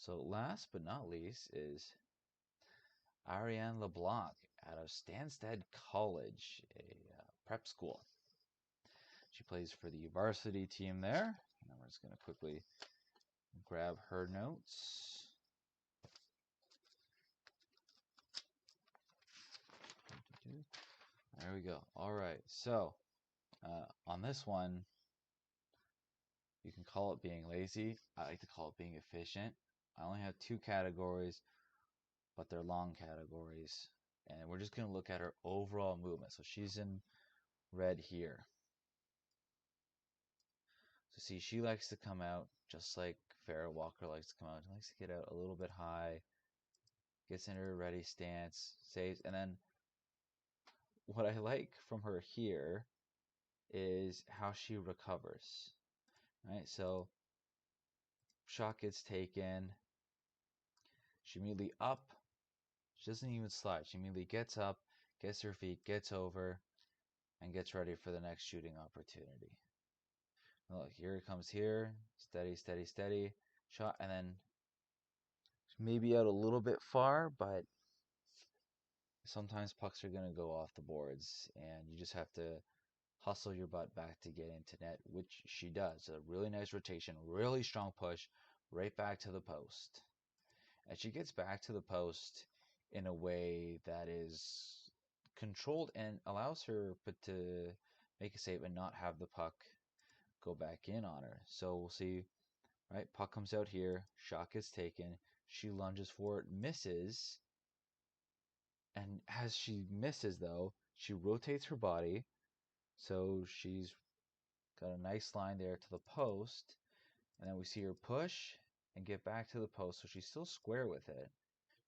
So last but not least is Arianne Leblanc out of Stastead College, a prep school. She plays for the varsity team there. And we're just going to quickly grab her notes. There we go. All right. So on this one, you can call it being lazy. I like to call it being efficient. I only have 2 categories, but they're long categories. And we're just going to look at her overall movement. So she's in red here. So see, she likes to come out just like Farrah Walker likes to come out. She likes to get out a little bit high, gets into her ready stance, saves, and then what I like from her here is how she recovers. Right? So shot gets taken. She immediately up. She doesn't even slide. She immediately gets up, gets her feet, gets over, and gets ready for the next shooting opportunity. Look, here it comes here. Steady, steady, steady. Shot, and then maybe out a little bit far, but sometimes pucks are going to go off the boards, and you just have to hustle your butt back to get into net, which she does. A really nice rotation, really strong push, right back to the post. And she gets back to the post in a way that is controlled and allows her to make a save and not have the puck go back in on her. So we'll see, right? Puck comes out here, shot gets taken, she lunges for it, misses, and as she misses though, she rotates her body, so she's got a nice line there to the post, and then we see her push and get back to the post, so she's still square with it.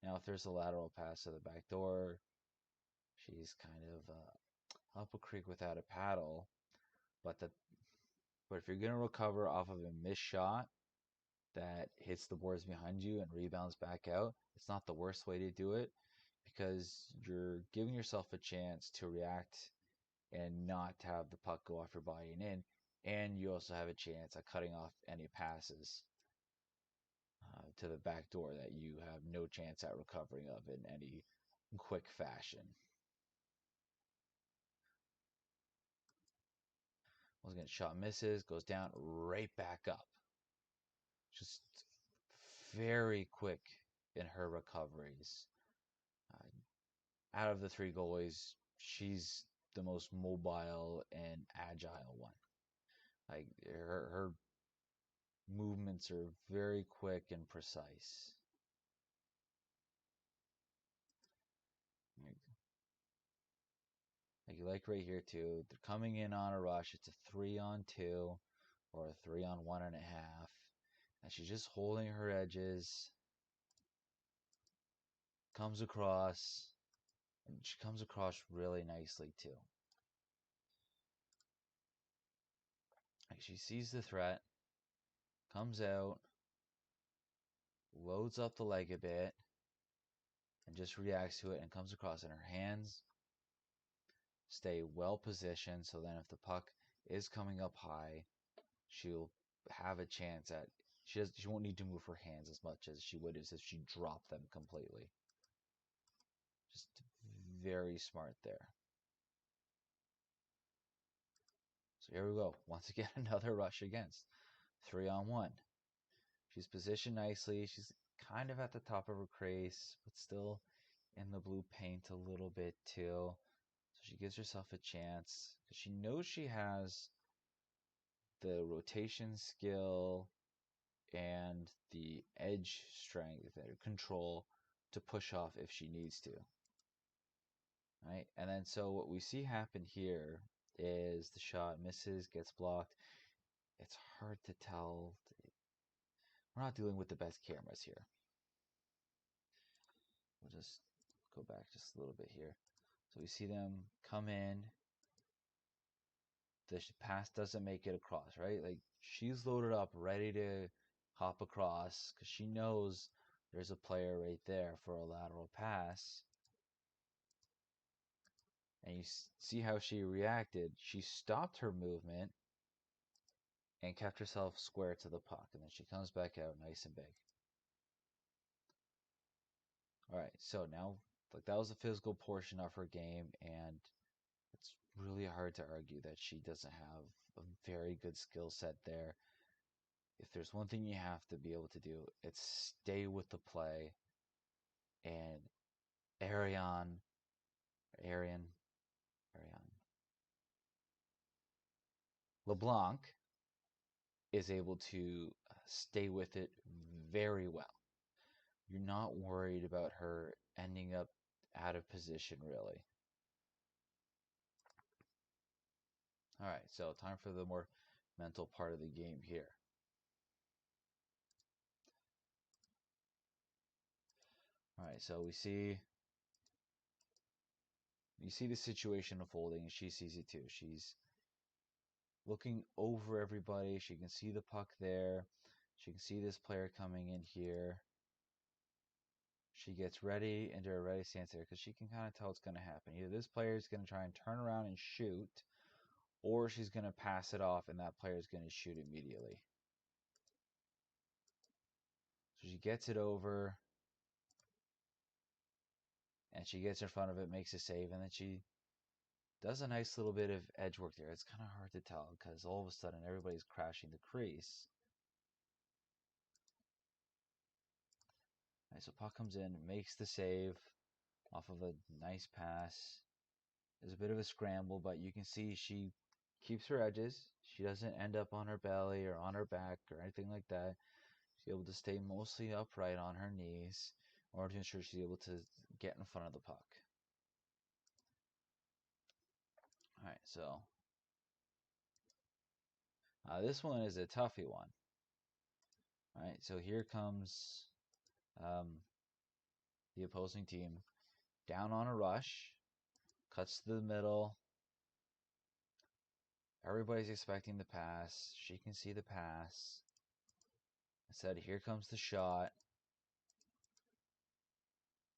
Now if there's a lateral pass to the back door, she's kind of up a creek without a paddle. But if you're gonna recover off of a missed shot that hits the boards behind you and rebounds back out, it's not the worst way to do it, because you're giving yourself a chance to react and not have the puck go off your body and you also have a chance at cutting off any passes to the back door that you have no chance at recovering of in any quick fashion. Once again, shot misses, goes down, right back up. Just very quick in her recoveries. Out of the 3 goalies, she's the most mobile and agile one. Like her movements are very quick and precise. Like right here too, they're coming in on a rush. It's a 3-on-2 or a 3-on-1.5, and she's just holding her edges. Comes across, and she comes across really nicely too. Like she sees the threat, comes out, loads up the leg a bit, and just reacts to it and comes across. And her hands stay well positioned, so then if the puck is coming up high, she'll have a chance at. She won't need to move her hands as much as she would if she dropped them completely. Just very smart there. So here we go. Once again, another rush against. 3-on-1. She's positioned nicely. She's kind of at the top of her crease, but still in the blue paint a little bit too. So she gives herself a chance because she knows she has the rotation skill and the edge strength or control to push off if she needs to. Right? And then so what we see happen here is the shot misses, gets blocked. It's hard to tell. We're not dealing with the best cameras here. We'll just go back just a little bit here. So we see them come in. The pass doesn't make it across, right? Like she's loaded up, ready to hop across because she knows there's a player right there for a lateral pass. And you see how she reacted. She stopped her movement and kept herself square to the puck. And then she comes back out nice and big. All right, so now like that was the physical portion of her game, and it's really hard to argue that she doesn't have a very good skill set there. If there's one thing you have to be able to do, it's stay with the play. And Arianne, Arianne, Arianne Leblanc is able to stay with it very well. You're not worried about her ending up out of position, really. All right, so time for the more mental part of the game here. All right, so you see the situation unfolding, and she sees it too. She's looking over everybody. She can see the puck there. She can see this player coming in here. She gets ready into a ready stance there because she can kind of tell what's going to happen. Either this player is going to try and turn around and shoot, or she's going to pass it off and that player is going to shoot immediately. So she gets it over, and she gets in front of it, makes a save, and then she does a nice little bit of edge work there. It's kind of hard to tell because all of a sudden everybody's crashing the crease. Right, so puck comes in, makes the save off of a nice pass. There's a bit of a scramble, but you can see she keeps her edges. She doesn't end up on her belly or on her back or anything like that. She's able to stay mostly upright on her knees in order to ensure she's able to get in front of the puck. All right, so this one is a toughy one. All right, so here comes um, the opposing team down on a rush, cuts to the middle. Everybody's expecting the pass. She can see the pass. I said, here comes the shot.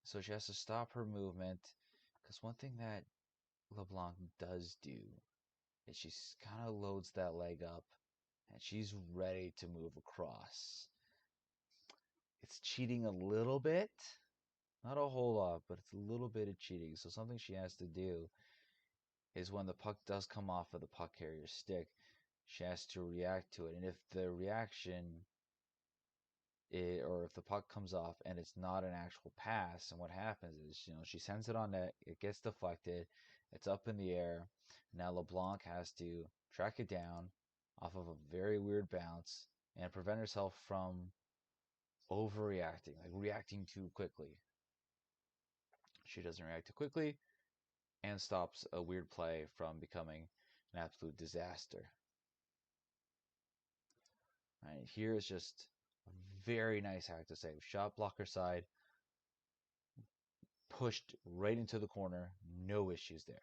So she has to stop her movement. Because one thing that LeBlanc does do is she kind of loads that leg up and she's ready to move across. It's cheating a little bit. Not a whole lot, but it's a little bit of cheating. So something she has to do is when the puck does come off of the puck carrier's stick, she has to react to it. And if the reaction or if the puck comes off and it's not an actual pass, and what happens is, she sends it on net, it gets deflected, it's up in the air. Now LeBlanc has to track it down off of a very weird bounce and prevent herself from overreacting, like reacting too quickly. She doesn't react too quickly and stops a weird play from becoming an absolute disaster. Right, here is just a very nice hack to save. Shot blocker side, pushed right into the corner, no issues there.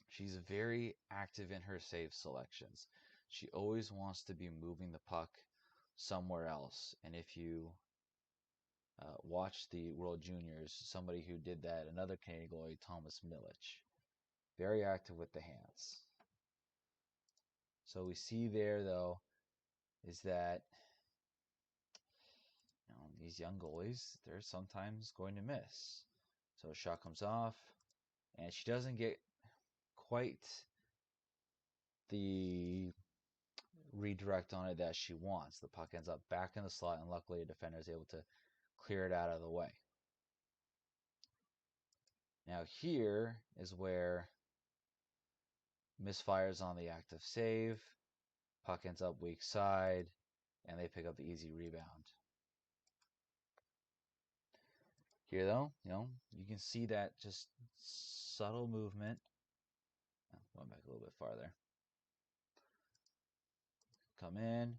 She's very active in her save selections. She always wants to be moving the puck somewhere else. And if you watch the World Juniors, somebody who did that, another Canadian goalie, Thomas Milic, very active with the hands. So we see there, though, is that these young goalies, they're sometimes going to miss. So a shot comes off, and she doesn't get quite the redirect on it that she wants. The puck ends up back in the slot, and luckily a defender is able to clear it out of the way. Now here is where misfires on the active save. Puck ends up weak side, and they pick up the easy rebound. Here, though, you can see that just subtle movement. Going back a little bit farther. Come in.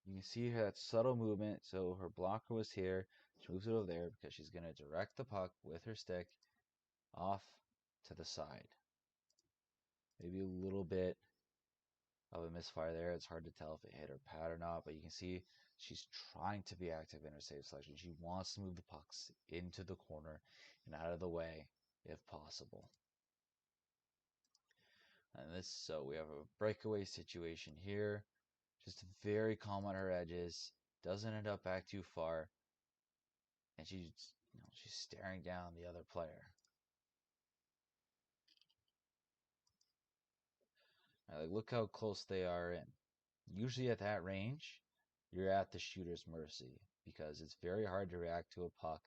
You can see that subtle movement. So her blocker was here. She moves it over there because she's going to direct the puck with her stick off to the side. Maybe a little bit of a misfire there. It's hard to tell if it hit her pad or not, but you can see she's trying to be active in her save selection. She wants to move the pucks into the corner and out of the way if possible. And so we have a breakaway situation here. Just very calm on her edges. Doesn't end up back too far. and she's staring down the other player. Right, like, look how close they are in. Usually at that range, you're at the shooter's mercy because it's very hard to react to a puck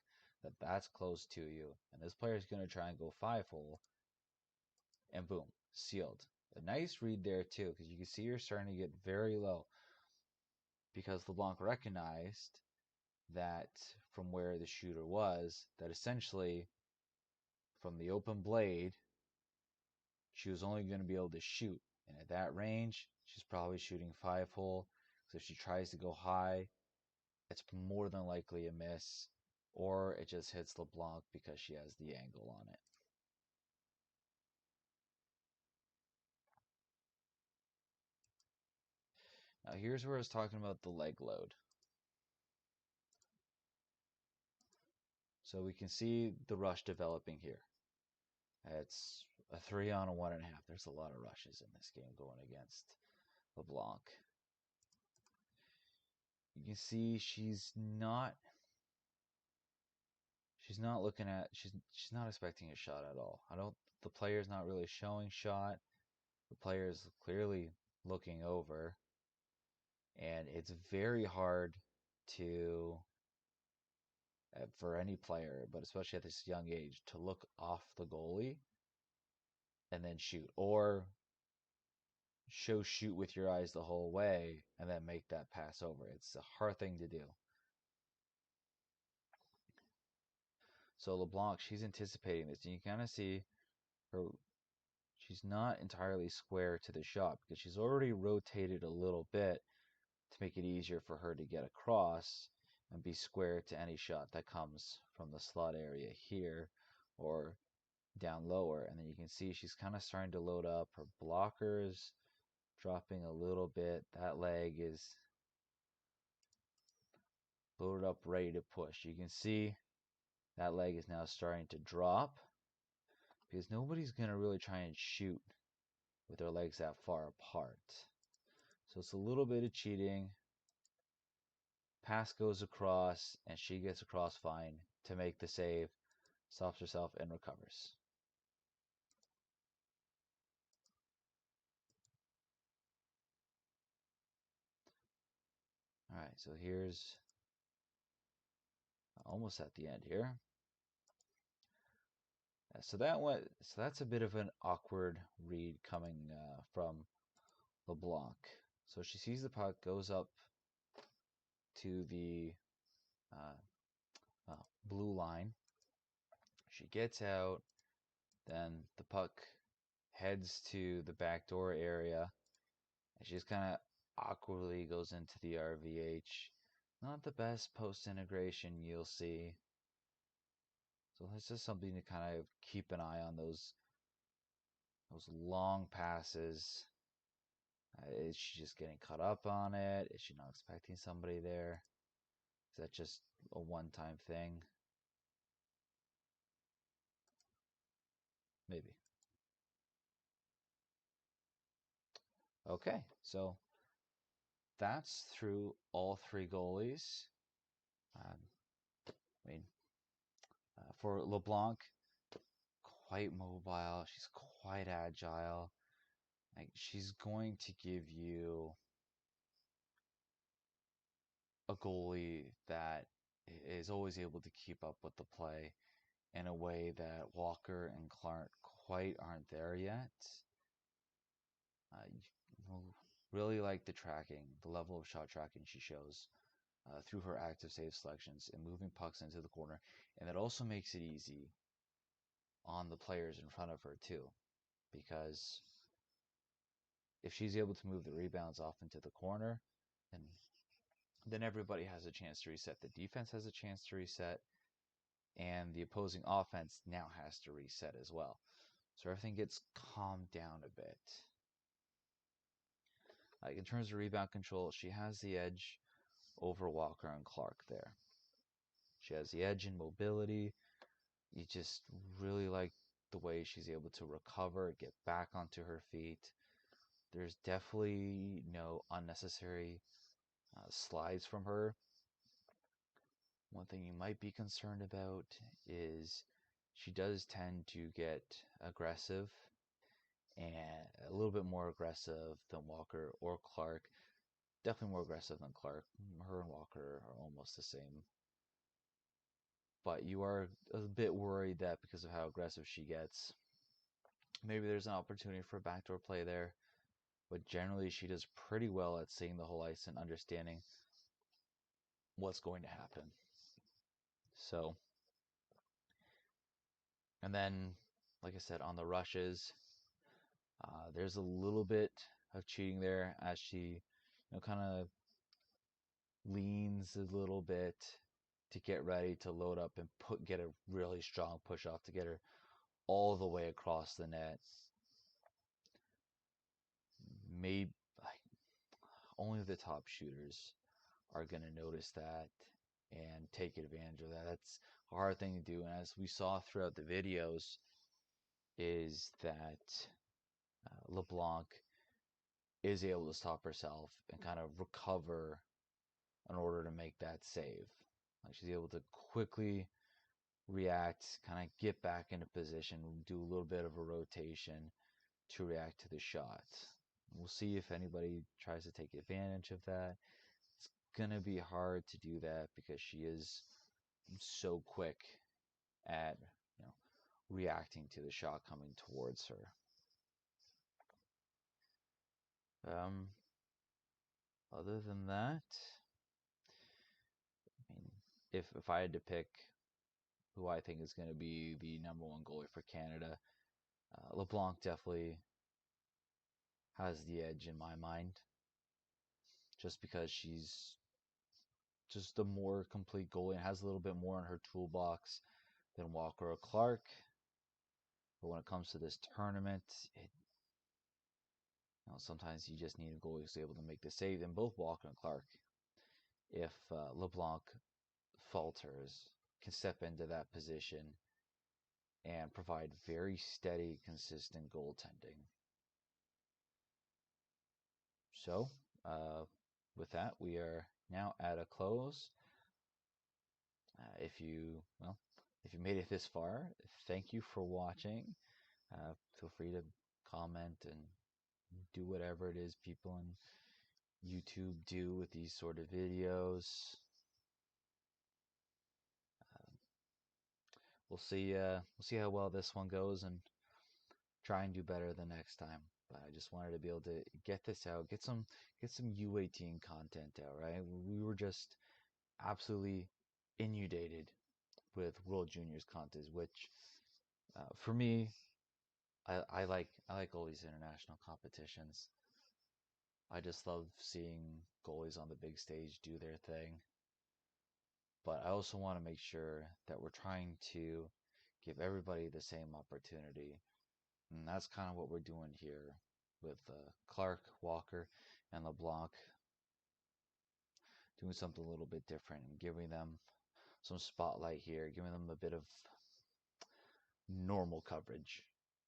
that's close to you. And this player is going to try and go 5-hole, and boom, sealed. A nice read there too, because you can see you're starting to get very low because LeBlanc recognized that from where the shooter was, that essentially from the open blade, she was only going to be able to shoot. And at that range, she's probably shooting 5-hole. So if she tries to go high, it's more than likely a miss, or it just hits LeBlanc because she has the angle on it. Now here's where I was talking about the leg load. So we can see the rush developing here. It's a 3 on a 1.5. There's a lot of rushes in this game going against LeBlanc. You can see she's not looking at she's not expecting a shot at all. The player's not really showing shot. The player's clearly looking over, and it's very hard to for any player, but especially at this young age, to look off the goalie and then shoot, or shoot with your eyes the whole way and then make that pass over. It's a hard thing to do. So LeBlanc, she's anticipating this, and you kind of see her. She's not entirely square to the shot because she's already rotated a little bit to make it easier for her to get across and be square to any shot that comes from the slot area here or down lower. And then you can see she's kind of starting to load up her blockers, dropping a little bit. That leg is loaded up, ready to push. You can see that leg is now starting to drop because nobody's going to really try and shoot with their legs that far apart. So it's a little bit of cheating. Pass goes across, and she gets across fine to make the save, stops herself, and recovers. All right, so here's almost at the end here. So that's a bit of an awkward read coming from LeBlanc. So she sees the puck, goes up to the blue line. She gets out, then the puck heads to the backdoor area, and she just kind of awkwardly goes into the RVH. Not the best post integration you'll see. So it's just something to kind of keep an eye on, those long passes. Is she just getting caught up on it? Is she not expecting somebody there? Is that just a one-time thing? Maybe. Okay, so that's through all three goalies. I mean, for LeBlanc, quite mobile. She's quite agile. Like, she's going to give you a goalie that is always able to keep up with the play in a way that Walker and Clark quite aren't there yet. You really like the tracking, the level of shot tracking she shows through her active save selections and moving pucks into the corner. And that also makes it easy on the players in front of her too, because if she's able to move the rebounds off into the corner, then everybody has a chance to reset. The defense has a chance to reset, and the opposing offense now has to reset as well. So everything gets calmed down a bit. Like, in terms of rebound control, she has the edge over Walker and Clark there. She has the edge in mobility. You just really like the way she's able to recover, get back onto her feet. There's definitely no unnecessary slides from her. One thing you might be concerned about is she does tend to get aggressive, and a little bit more aggressive than Walker or Clark. Definitely more aggressive than Clark. Her and Walker are almost the same. But you are a bit worried that because of how aggressive she gets, maybe there's an opportunity for a backdoor play there. But generally, she does pretty well at seeing the whole ice and understanding what's going to happen. So, and then, like I said, on the rushes, there's a little bit of cheating there as she, kind of leans a little bit to get ready to load up and get a really strong push off to get her all the way across the net. Maybe like, only the top shooters are going to notice that and take advantage of that. That's a hard thing to do. And as we saw throughout the videos, is that LeBlanc is able to stop herself and kind of recover in order to make that save. Like she's able to quickly react, kind of get back into position, do a little bit of a rotation to react to the shot. We'll see if anybody tries to take advantage of that. It's going to be hard to do that because she is so quick at, reacting to the shot coming towards her. Other than that, I mean, if I had to pick who I think is going to be the number one goalie for Canada, LeBlanc definitely has the edge in my mind, just because she's just a more complete goalie and has a little bit more in her toolbox than Walker or Clark. But when it comes to this tournament, sometimes you just need a goalie who's able to make the save. And both Walker and Clark, if LeBlanc falters, can step into that position and provide very steady, consistent goaltending. So, with that, we are now at a close. If you made it this far, thank you for watching. Feel free to comment and do whatever it is people on YouTube do with these sort of videos. We'll see how well this one goes and try and do better the next time. But I just wanted to be able to get this out, get some U18 content out, right? We were just absolutely inundated with World Juniors contests, which for me, I like all these international competitions. I just love seeing goalies on the big stage do their thing. But I also want to make sure that we're trying to give everybody the same opportunity. And that's kind of what we're doing here with Clark, Walker, and LeBlanc. Doing something a little bit different and giving them some spotlight here, giving them a bit of normal coverage,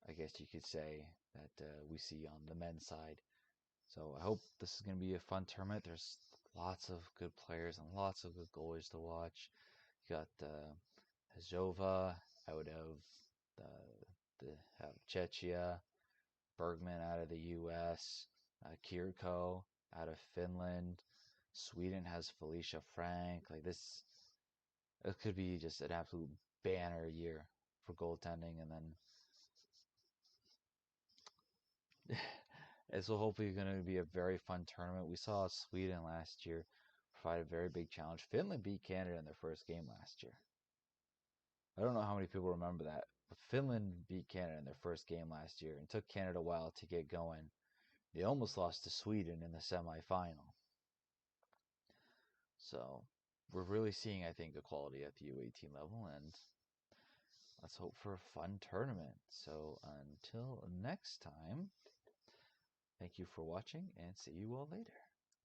I guess you could say, that we see on the men's side. So I hope this is going to be a fun tournament. There's lots of good players and lots of good goalies to watch. You got Hazova out of Czechia, Bergman out of the U.S., Kirko out of Finland. Sweden has Felicia Frank. Like this, it could be just an absolute banner year for goaltending, and then it's hopefully going to be a very fun tournament. We saw Sweden last year provide a very big challenge. Finland beat Canada in their first game last year. I don't know how many people remember that, but Finland beat Canada in their first game last year and took Canada a while to get going. They almost lost to Sweden in the semifinal. So we're really seeing, I think, equality at the U18 level, and let's hope for a fun tournament. So until next time, thank you for watching, and see you all later.